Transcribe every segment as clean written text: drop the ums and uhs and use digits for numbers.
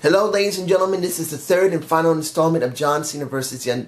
Hello, ladies and gentlemen. This is the third and final installment of John Cena vs. the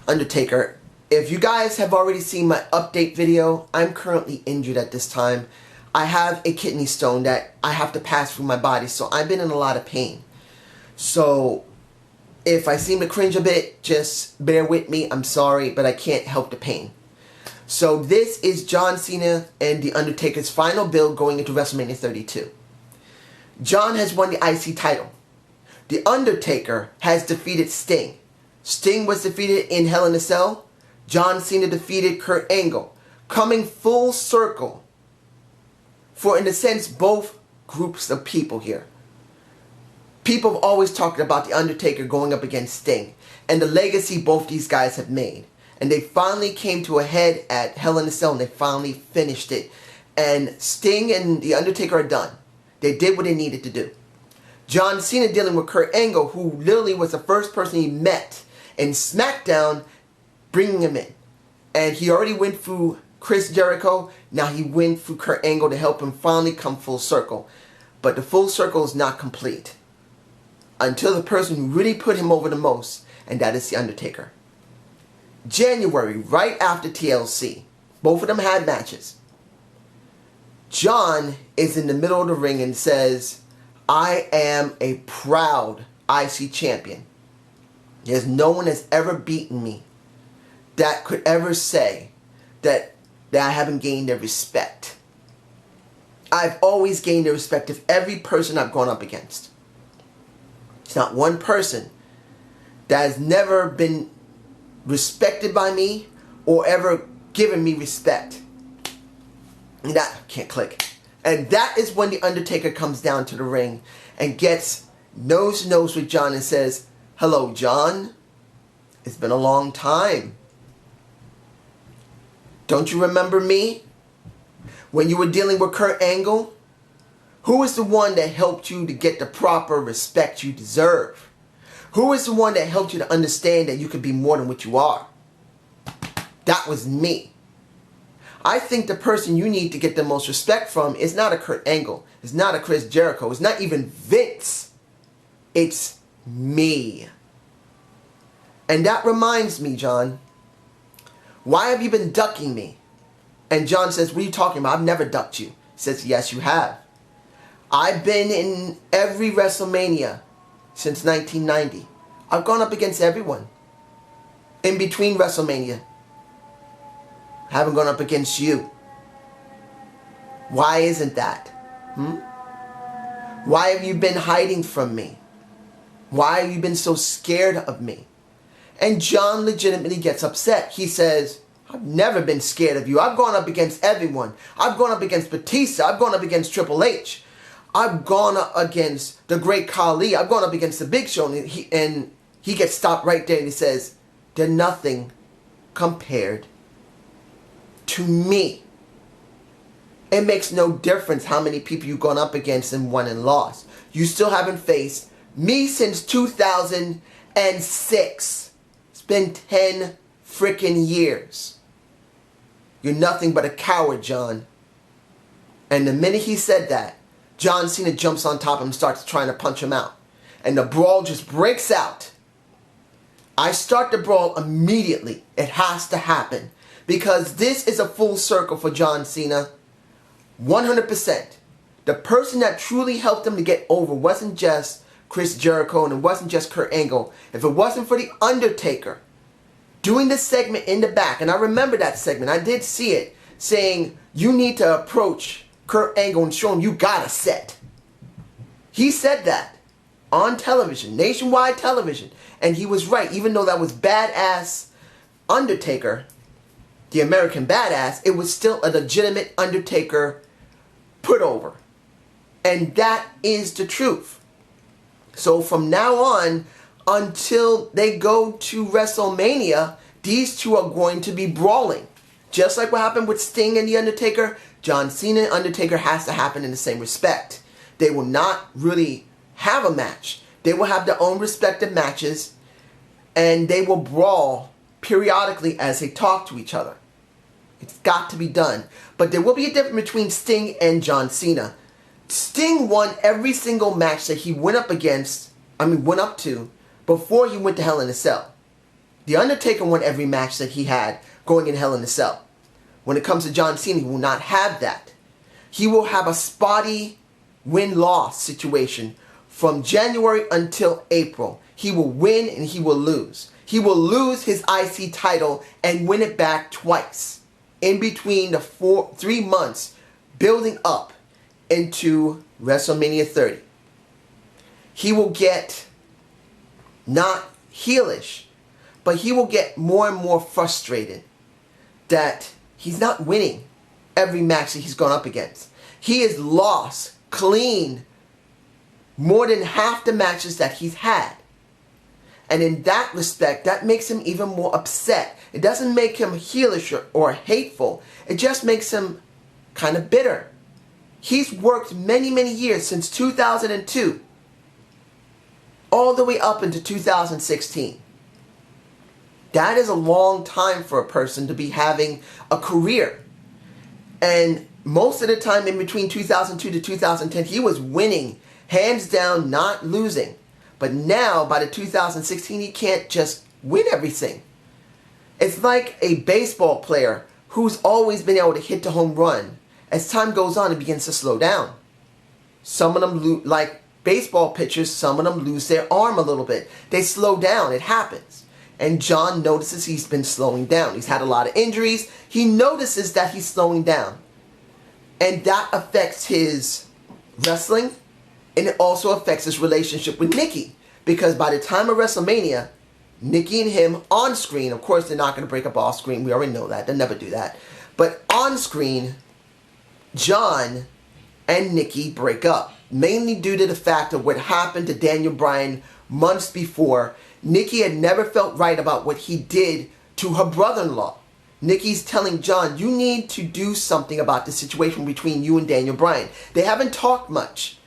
Undertaker. If you guys have already seen my update video, I'm currently injured at this time. I have a kidney stone that I have to pass through my body, so I've been in a lot of pain. So, if I seem to cringe a bit, just bear with me. I'm sorry, but I can't help the pain. So, this is John Cena and The Undertaker's final build going into WrestleMania 32. John has won the IC title. The Undertaker has defeated Sting. Sting was defeated in Hell in a Cell. John Cena defeated Kurt Angle. Coming full circle for, in a sense, both groups of people here. People have always talked about The Undertaker going up against Sting and the legacy both these guys have made. And they finally came to a head at Hell in a Cell and they finally finished it. And Sting and The Undertaker are done. They did what they needed to do. John Cena dealing with Kurt Angle, who literally was the first person he met in SmackDown, bringing him in. And he already went through Chris Jericho. Now he went through Kurt Angle to help him finally come full circle. But the full circle is not complete until the person who really put him over the most, and that is The Undertaker. January, right after TLC, both of them had matches. John is in the middle of the ring and says, I am a proud IC champion. There's no one that's ever beaten me that could ever say that I haven't gained their respect. I've always gained the respect of every person I've gone up against. It's not one person that has never been respected by me or ever given me respect. And that can't click. And that is when The Undertaker comes down to the ring and gets nose to nose with John and says, hello, John. It's been a long time. Don't you remember me? When you were dealing with Kurt Angle? Who is the one that helped you to get the proper respect you deserve? Who is the one that helped you to understand that you could be more than what you are? That was me. I think the person you need to get the most respect from is not a Kurt Angle. It's not a Chris Jericho. It's not even Vince. It's me. And that reminds me, John, why have you been ducking me? And John says, what are you talking about? I've never ducked you. He says, yes, you have. I've been in every WrestleMania since 1990. I've gone up against everyone. In between WrestleMania. I haven't gone up against you. Why isn't that? Why have you been hiding from me? Why have you been so scared of me? And John legitimately gets upset. He says, I've never been scared of you. I've gone up against everyone. I've gone up against Batista. I've gone up against Triple H. I've gone up against the Great Khali. I've gone up against the Big Show. And he gets stopped right there and he says, they're nothing compared to me. It makes no difference how many people you've gone up against and won and lost. You still haven't faced me since 2006. It's been 10 freaking years. You're nothing but a coward, John. And the minute he said that, John Cena jumps on top of him and starts trying to punch him out. And the brawl just breaks out. I start the brawl immediately. It has to happen. Because this is a full circle for John Cena. 100%. The person that truly helped him to get over wasn't just Chris Jericho and it wasn't just Kurt Angle. If it wasn't for The Undertaker doing this segment in the back, and I remember that segment, I did see it, saying you need to approach Kurt Angle and show him you got a set. He said that on television, nationwide television, and he was right. Even though that was badass Undertaker, the American Badass, it was still a legitimate Undertaker put over. And that is the truth. So from now on, until they go to WrestleMania, these two are going to be brawling. Just like what happened with Sting and The Undertaker, John Cena and Undertaker has to happen in the same respect. They will not really have a match. They will have their own respective matches, and they will brawl periodically as they talk to each other. It's got to be done. But there will be a difference between Sting and John Cena. Sting won every single match that he went up to before he went to Hell in a Cell. The Undertaker won every match that he had going in Hell in a Cell. When it comes to John Cena, he will not have that. He will have a spotty win-loss situation from January until April. He will win and he will lose. He will lose his IC title and win it back twice in between the 3 months building up into WrestleMania 30. He will get not heelish, but he will get more and more frustrated that he's not winning every match that he's gone up against. He has lost clean more than half the matches that he's had. And in that respect, that makes him even more upset. It doesn't make him heelish or hateful. It just makes him kind of bitter. He's worked many, many years since 2002 all the way up into 2016. That is a long time for a person to be having a career. And most of the time in between 2002 to 2010, he was winning, hands down, not losing. But now, by the 2016, he can't just win everything. It's like a baseball player who's always been able to hit the home run. As time goes on, it begins to slow down. Some of them, like baseball pitchers, some of them lose their arm a little bit. They slow down. It happens. And John notices he's been slowing down. He's had a lot of injuries. He notices that he's slowing down. And that affects his wrestling. And it also affects his relationship with Nikki. Because by the time of WrestleMania, Nikki and him on screen, of course they're not going to break up off screen. We already know that. They'll never do that. But on screen, John and Nikki break up. Mainly due to the fact of what happened to Daniel Bryan months before. Nikki had never felt right about what he did to her brother-in-law. Nikki's telling John, you need to do something about the situation between you and Daniel Bryan. They haven't talked much.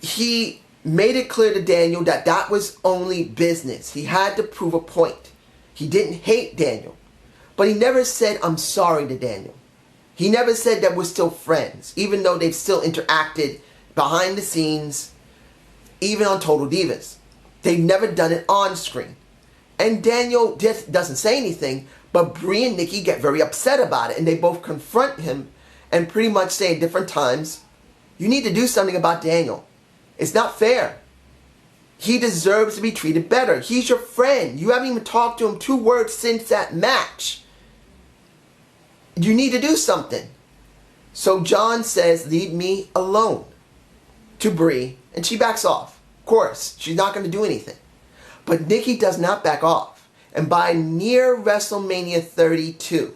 He made it clear to Daniel that that was only business. He had to prove a point. He didn't hate Daniel. But he never said, I'm sorry to Daniel. He never said that we're still friends, even though they've still interacted behind the scenes, even on Total Divas. They've never done it on screen. And Daniel just doesn't say anything, but Brie and Nikki get very upset about it, and they both confront him and pretty much say at different times, you need to do something about Daniel. It's not fair. He deserves to be treated better. He's your friend. You haven't even talked to him 2 words since that match. You need to do something. So John says, leave me alone to Brie, and she backs off. Of course, she's not going to do anything. But Nikki does not back off. And by near WrestleMania 32,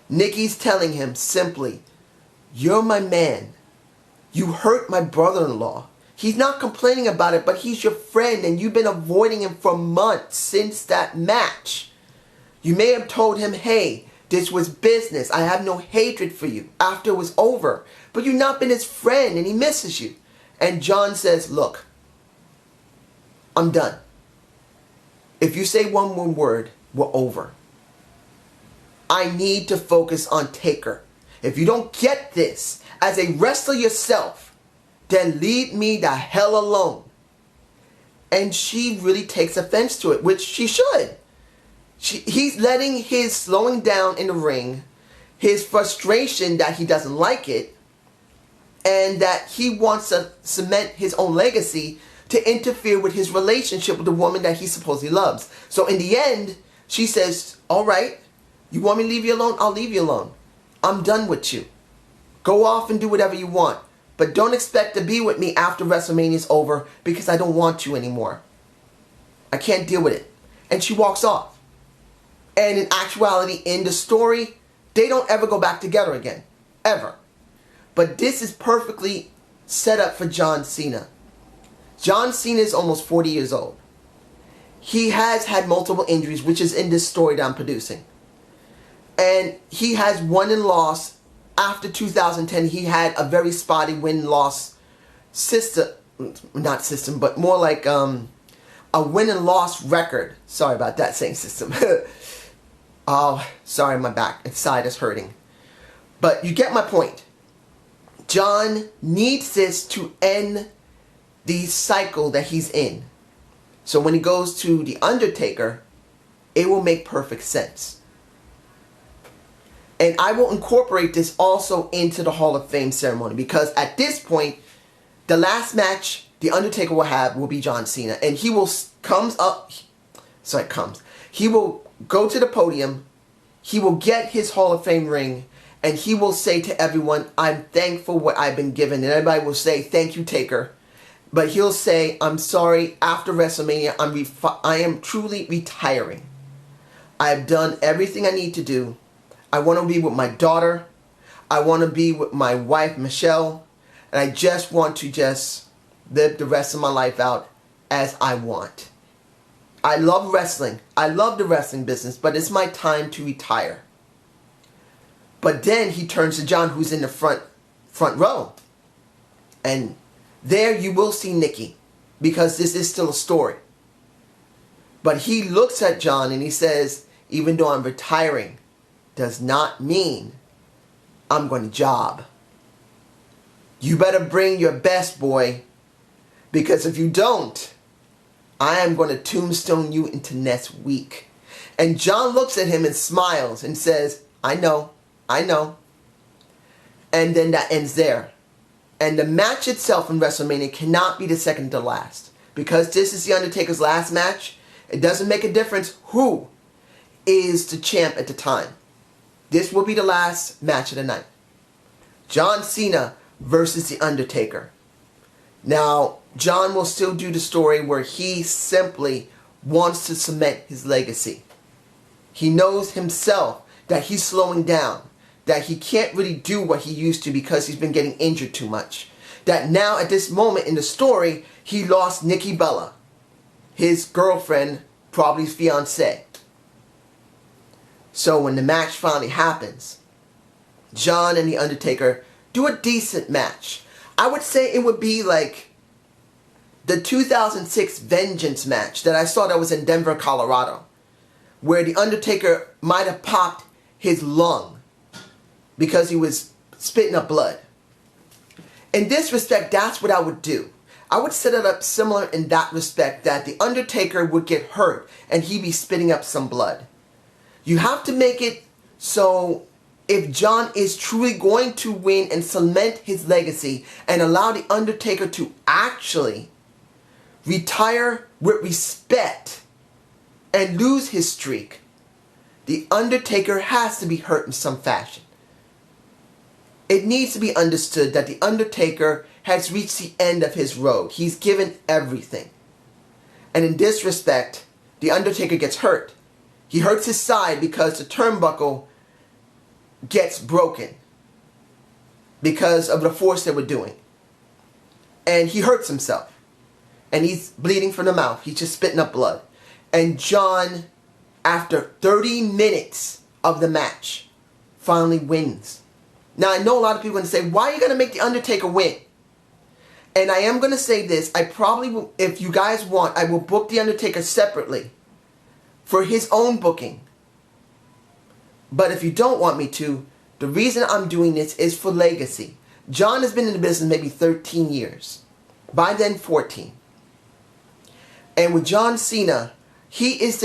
Nikki's telling him simply, you're my man. You hurt my brother-in-law. He's not complaining about it, but he's your friend and you've been avoiding him for months since that match. You may have told him, hey, this was business. I have no hatred for you after it was over. But you've not been his friend and he misses you. And John says, look, I'm done. If you say one more word, we're over. I need to focus on Taker. If you don't get this as a wrestler yourself, then leave me the hell alone. And she really takes offense to it, which she should. He's letting his slowing down in the ring, his frustration that he doesn't like it, and that he wants to cement his own legacy to interfere with his relationship with the woman that he supposedly loves. So in the end, she says, all right, you want me to leave you alone? I'll leave you alone. I'm done with you. Go off and do whatever you want. But don't expect to be with me after WrestleMania is over because I don't want you anymore. I can't deal with it. And she walks off. And in actuality, in the story, they don't ever go back together again. Ever. But this is perfectly set up for John Cena. John Cena is almost 40 years old. He has had multiple injuries, which is in this story that I'm producing. And he has won and lost. After 2010, he had a very spotty win-loss system. Not system, but more like a win and loss record. Sorry about that saying system. Oh, sorry, my back and side is hurting. But you get my point. John needs this to end the cycle that he's in. So when he goes to the Undertaker, it will make perfect sense. And I will incorporate this also into the Hall of Fame ceremony, because at this point, the last match the Undertaker will have will be John Cena, and he will he will go to the podium, he will get his Hall of Fame ring, and he will say to everyone, "I'm thankful what I've been given," and everybody will say, "Thank you, Taker." But he'll say, "I'm sorry, after WrestleMania, I am truly retiring. I've done everything I need to do. I want to be with my daughter. I want to be with my wife, Michelle. And I just want to live the rest of my life out as I want. I love wrestling. I love the wrestling business, but it's my time to retire." But then he turns to John, who's in the front row. And there you will see Nikki, because this is still a story. But he looks at John and he says, "Even though I'm retiring, does not mean I'm going to job. You better bring your best, boy, because if you don't, I am going to tombstone you into next week." And John looks at him and smiles and says, I know. And then that ends there. And the match itself in WrestleMania cannot be the second to last, because this is the Undertaker's last match. It doesn't make a difference who is the champ at the time. This will be the last match of the night. John Cena versus the Undertaker. Now, John will still do the story where he simply wants to cement his legacy. He knows himself that he's slowing down, that he can't really do what he used to because he's been getting injured too much. That now, at this moment in the story, he lost Nikki Bella, his girlfriend, probably fiancée. So when the match finally happens, John and the Undertaker do a decent match. I would say it would be like the 2006 Vengeance match that I saw that was in Denver, Colorado, where the Undertaker might have popped his lung because he was spitting up blood. In this respect, that's what I would do. I would set it up similar in that respect, that the Undertaker would get hurt and he'd be spitting up some blood. You have to make it so if John is truly going to win and cement his legacy and allow the Undertaker to actually retire with respect and lose his streak, the Undertaker has to be hurt in some fashion. It needs to be understood that the Undertaker has reached the end of his road. He's given everything. And in this respect, the Undertaker gets hurt. He hurts his side because the turnbuckle gets broken because of the force they were doing. And he hurts himself. And he's bleeding from the mouth. He's just spitting up blood. And John, after 30 minutes of the match, finally wins. Now, I know a lot of people are going to say, why are you going to make the Undertaker win? And I am going to say this. I probably will, if you guys want, I will book the Undertaker separately for his own booking. But if you don't want me to, the reason I'm doing this is for legacy. John has been in the business maybe 13 years. By then, 14. And with John Cena, he has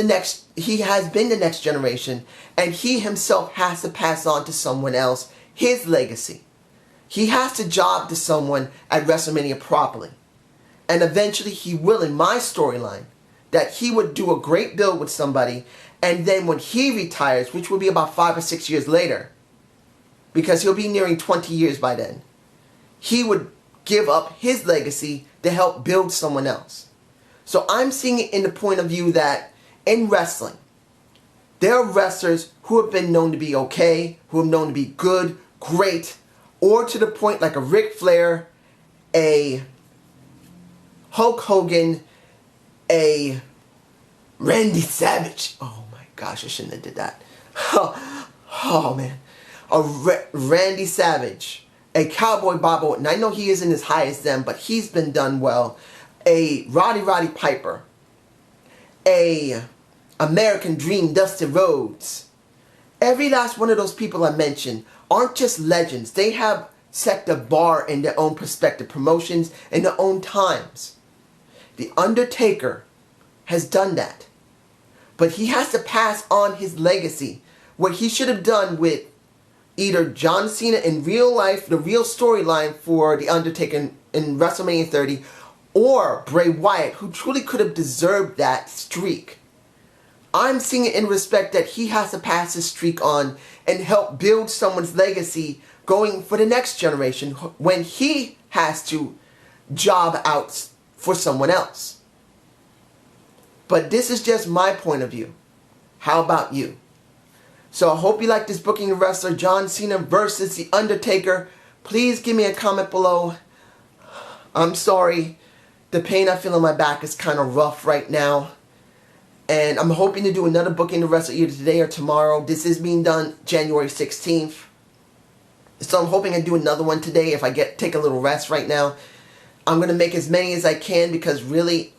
been the next generation, and he himself has to pass on to someone else his legacy. He has to job to someone at WrestleMania properly. And eventually he will, in my storyline, that he would do a great build with somebody, and then when he retires, which will be about 5 or 6 years later, because he'll be nearing 20 years by then, he would give up his legacy to help build someone else. So I'm seeing it in the point of view that in wrestling, there are wrestlers who have been known to be okay, who are known to be good, great, or to the point like a Ric Flair, a Hulk Hogan, a Randy Savage. Oh my gosh, I shouldn't have did that. Oh man. A Randy Savage, a Cowboy Bob Orton. I know he isn't as high as them, but he's been done well. A Roddy Piper. A American Dream, Dusty Rhodes. Every last one of those people I mentioned aren't just legends. They have set the bar in their own prospective promotions in their own times. The Undertaker has done that. But he has to pass on his legacy. What he should have done with either John Cena in real life, the real storyline for The Undertaker in WrestleMania 30, or Bray Wyatt, who truly could have deserved that streak. I'm seeing it in respect that he has to pass his streak on and help build someone's legacy going for the next generation when he has to job out for someone else. But this is just my point of view. How about you? So I hope you like this booking of wrestler John Cena versus The Undertaker. Please give me a comment below. I'm sorry. The pain I feel in my back is kind of rough right now. And I'm hoping to do another booking of wrestler either today or tomorrow. This is being done January 16th. So I'm hoping I do another one today if I take a little rest right now. I'm going to make as many as I can because really,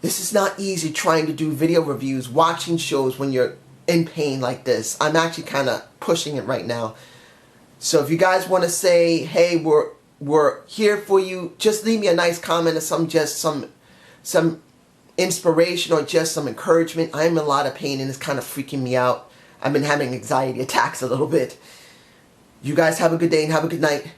this is not easy trying to do video reviews, watching shows when you're in pain like this. I'm actually kind of pushing it right now. So if you guys want to say, hey, we're here for you, just leave me a nice comment or some inspiration or just some encouragement. I'm in a lot of pain and it's kind of freaking me out. I've been having anxiety attacks a little bit. You guys have a good day and have a good night.